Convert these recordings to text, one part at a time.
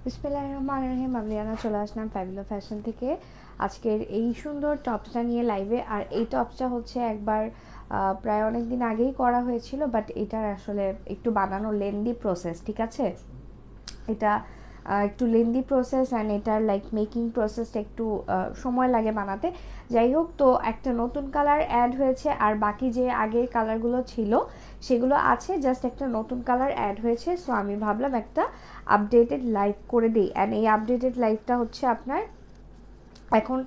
বিসমিল্লাহির রহমানির রহিম। আমি রিয়ানা চলে আসলাম ফ্যাবিলো ফ্যাশন থেকে আজকের এই সুন্দর টপসটা নিয়ে লাইভে। আর এই টপসটা হচ্ছে একবার প্রায় অনেক দিন আগেই করা হয়েছিল, বাট এটার আসলে একটু বানানো লেন্দি প্রসেস, ঠিক আছে? এটা একটু লেন্দি প্রসেস অ্যান্ড এটার লাইক মেকিং প্রসেসটা একটু সময় লাগে বানাতে। যাই হোক, তো একটা নতুন কালার অ্যাড হয়েছে আর বাকি যে আগের কালারগুলো ছিল সেগুলো আছে, জাস্ট একটা নতুন কালার অ্যাড হয়েছে। সো আমি ভাবলাম একটা আপডেটেড লাইভ করে দিই। অ্যান্ড এই আপডেটেড লাইভটা হচ্ছে আপনার এখন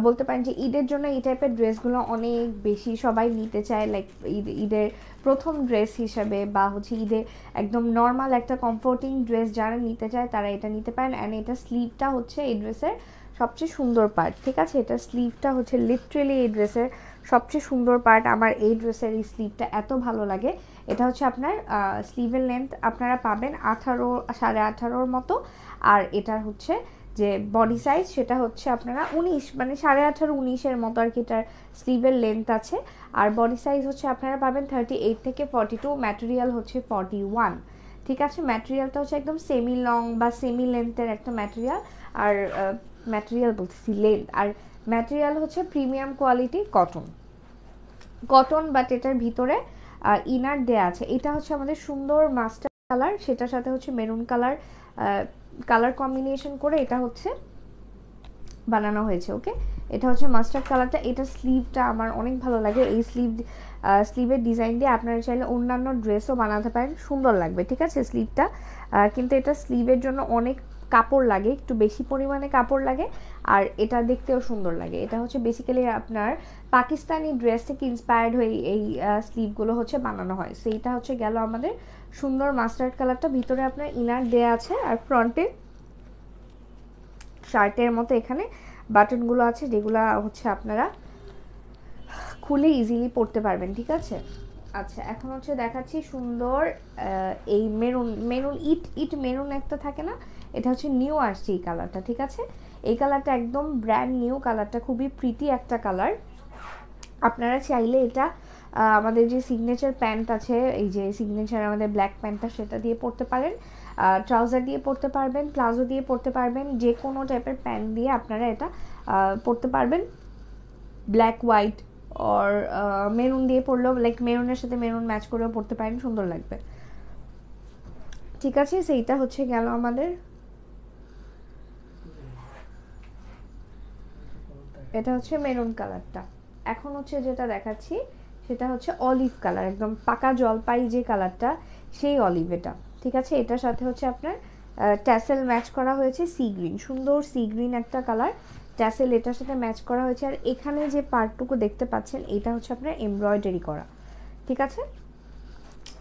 বলতে পারেন যে ঈদের জন্য এই টাইপের ড্রেসগুলো অনেক বেশি সবাই নিতে চায়, লাইক ঈদের প্রথম ড্রেস হিসাবে বা হচ্ছে ঈদে একদম নর্মাল একটা কমফোর্টিং ড্রেস যারা নিতে চায় তারা এটা নিতে পারেন। অ্যান্ড এটা স্লিভটা হচ্ছে এই ড্রেসের সবচেয়ে সুন্দর পার্ট, ঠিক আছে? এটা স্লিভটা হচ্ছে লিটারেলি এই ড্রেসের সবচেয়ে সুন্দর পার্ট। আমার এই ড্রেসের এই স্লিভটা এত ভালো লাগে। এটা হচ্ছে আপনার স্লিভের লেন্থ আপনারা পাবেন 18 18.5 মতো। আর এটার হচ্ছে যে বডি সাইজ সেটা হচ্ছে আপনারা 19, মানে 18.5 19-এর মতো আর কি এটার স্লিভের লেন্থ আছে। আর বডি সাইজ হচ্ছে আপনারা পাবেন 38 থেকে 42, ম্যাটেরিয়াল হচ্ছে 41, ঠিক আছে? ম্যাটেরিয়ালটা হচ্ছে একদম সেমি লং বা সেমি লেন্থের একটা ম্যাটেরিয়াল। আর ম্যাটেরিয়াল বলতেছি লেন্থ, আর ম্যাটেরিয়াল হচ্ছে premium quality cotton cotton, but এটার ভিতরে ইনার দেয়া আছে। এটা হচ্ছে আমাদের সুন্দর মাস্টার কালার, সেটার সাথে হচ্ছে মেরুন কালার কালার কম্বিনেশন করে এটা হচ্ছে বানানো হয়েছে। ওকে, এটা হচ্ছে মাস্টার্ড কালারটা। এটা স্লিভটা আমার অনেক ভালো লাগে। এই স্লিভের ডিজাইন দিয়ে আপনারা চাইলে অন্যান্য ড্রেসও বানাতে পারেন, সুন্দর লাগবে, ঠিক আছে স্লিভটা। কিন্তু এটা স্লিভের জন্য অনেক কাপড় লাগে, একটু বেশি পরিমাণে কাপড় লাগে, আর এটা দেখতেও সুন্দর লাগে। এটা হচ্ছে বেসিক্যালি আপনার পাকিস্তানি ড্রেস থেকে ইন্সপায়ার্ড হয়ে এই স্লিভগুলো হচ্ছে বানানো হয়। সো এটা হচ্ছে গেল আমাদের সুন্দর মাস্টার্ড কালারটা। ভিতরে আপনার ইনার দেয়া আছে আর ফ্রন্টে শার্টের মতো এখানে বাটনগুলো আছে, যেগুলো হচ্ছে আপনারা খুলে ইজিলি পরতে পারবেন, ঠিক আছে? আচ্ছা, এখন হচ্ছে দেখাচ্ছি সুন্দর এই মেরুন মেরুন ইট ইট মেরুন একটা থাকে না, এটা হচ্ছে নিউ আসছে এই কালারটা, ঠিক আছে? এই কালারটা একদম ব্র্যান্ড নিউ কালারটা, খুবই প্রিটি একটা কালার। আপনারা চাইলে এটা আমাদের যে সিগনেচার প্যান্ট আছে, এই যে সিগনেচার আমাদের ব্ল্যাক প্যান্টটা, সেটা দিয়ে পরতে পারেন, ট্রাউজার দিয়ে পরতে পারবেন, প্লাজো দিয়ে পরতে পারবেন, যে কোনো টাইপের প্যান্ট দিয়ে আপনারা এটা পরতে পারবেন। ব্ল্যাক হোয়াইট অর মেরুন দিয়ে পরলেও, লাইক মেরুনের সাথে মেরুন ম্যাচ করেও পরতে পারেন, সুন্দর লাগবে, ঠিক আছে? সেইটা হচ্ছে গেল আমাদের, এটা হচ্ছে মেরুন কালারটা। এখন হচ্ছে যেটা দেখাচ্ছি সেটা হচ্ছে অলিভ কালার, একদম পাকা জলপাই যে কালারটা, সেই অলিভ এটা, ঠিক আছে? এটার সাথে হচ্ছে আপনার ট্যাসেল ম্যাচ করা হয়েছে সি গ্রিন, সুন্দর সি গ্রিন একটা কালার, ট্যাসেল এটার সাথে ম্যাচ করা হয়েছে। আর এখানে যে পার্টটুকু দেখতে পাচ্ছেন এটা হচ্ছে আপনার এমব্রয়ডারি করা, ঠিক আছে?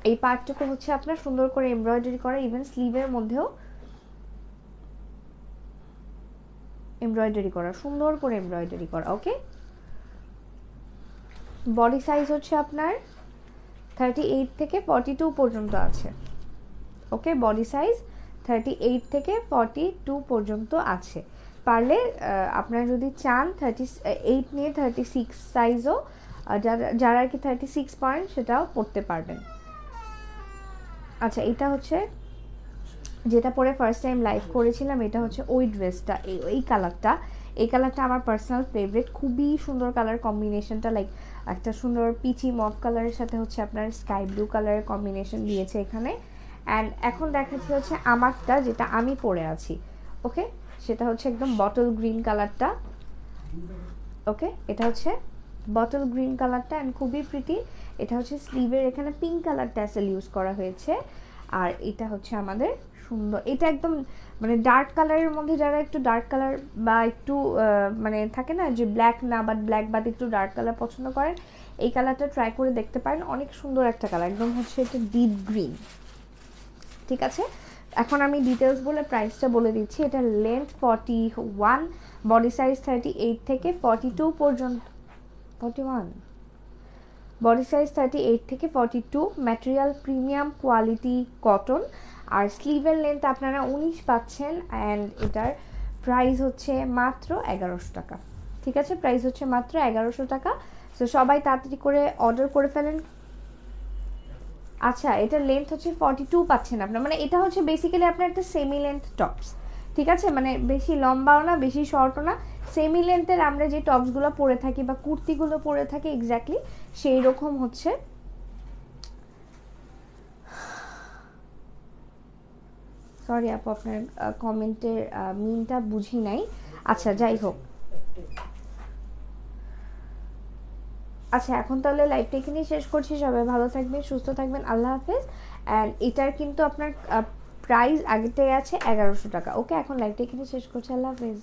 এই পার্টটুকু হচ্ছে আপনার সুন্দর করে এমব্রয়ডারি করা, ইভেন স্লিভের মধ্যেও এমব্রয়ডারি করা, সুন্দর করে এমব্রয়ডারি করা। ওকে, বডি সাইজ হচ্ছে আপনার 38 থেকে 42 পর্যন্ত আছে। ওকে, বডি সাইজ 38 থেকে 42 পর্যন্ত আছে। পারলে আপনারা যদি চান 38 নিয়ে 36 সাইজও, যারা আর কি 36 পয়েন্ট সেটাও পড়তে পারবেন। আচ্ছা, এটা হচ্ছে যেটা পরে ফার্স্ট টাইম লাইভ করেছিলাম, এটা হচ্ছে ওই ড্রেসটা, এই কালারটা, এই কালারটা আমার পার্সোনাল ফেভারিট, খুবই সুন্দর কালার কম্বিনেশনটা, লাইক একটা সুন্দর পিচি মফ কালারের সাথে হচ্ছে আপনার স্কাই ব্লু কালারের কম্বিনেশন দিয়েছে এখানে। অ্যান্ড এখন দেখাচ্ছি হচ্ছে আমারটা, যেটা আমি পরে আছি। ওকে, সেটা হচ্ছে একদম বটল গ্রিন কালারটা। ওকে, এটা হচ্ছে বটল গ্রিন কালারটা অ্যান্ড খুবই প্রিটি। এটা হচ্ছে স্লিভের এখানে পিঙ্ক কালার ট্যাসেল ইউজ করা হয়েছে। আর এটা হচ্ছে আমাদের সুন্দর, এটা একদম মানে ডার্ক কালারের মধ্যে যারা একটু ডার্ক কালার বা একটু মানে থাকে না যে ব্ল্যাক না, বাট ব্ল্যাক বাট একটু ডার্ক কালার পছন্দ করেন, এই কালারটা ট্রাই করে দেখতে পারেন, অনেক সুন্দর একটা কালার, একদম হচ্ছে এটা ডিপ গ্রিন, ঠিক আছে? এখন আমি ডিটেলস বলে প্রাইসটা বলে দিচ্ছি। এটা লেন্থ 41, বডি সাইজ 38 থেকে 42 পর্যন্ত, 41, বডি সাইজ 38 থেকে 42, ম্যাটেরিয়াল প্রিমিয়াম কোয়ালিটি কটন, আর স্লিভের লেন্থ আপনারা 19 পাচ্ছেন। অ্যান্ড এটার প্রাইস হচ্ছে মাত্র 1100 টাকা, ঠিক আছে? প্রাইস হচ্ছে মাত্র 1100 টাকা। সো সবাই তাড়াতাড়ি করে অর্ডার করে ফেলেন। আচ্ছা, এটা লেন্থ হচ্ছে 42 পাচ্ছেন আপনার, মানে এটা হচ্ছে বেসিক্যালি আপনার একটা সেমি লেন্থ টপস, ঠিক আছে, মানে বেশি লম্বাও না বেশি শর্টও না, সেমি লেন্থের আমরা যে টপসগুলো পরে থাকি বা কুর্তিগুলো পরে থাকি এক্স্যাক্টলি সেই রকম হচ্ছে। সরি আপু, আপনার কমেন্টের মিনটা বুঝি নাই। আচ্ছা যাই হোক, আচ্ছা এখন তাহলে লাইভটা এখানেই শেষ করছি। সবাই ভালো থাকবেন, সুস্থ থাকবেন, আল্লাহ হাফেজ। অ্যান্ড এটার কিন্তু আপনার প্রাইস আগেরটাই আছে 1100 টাকা। ওকে, এখন লাইভটা এখানে শেষ করছি, আল্লাহ হাফেজ।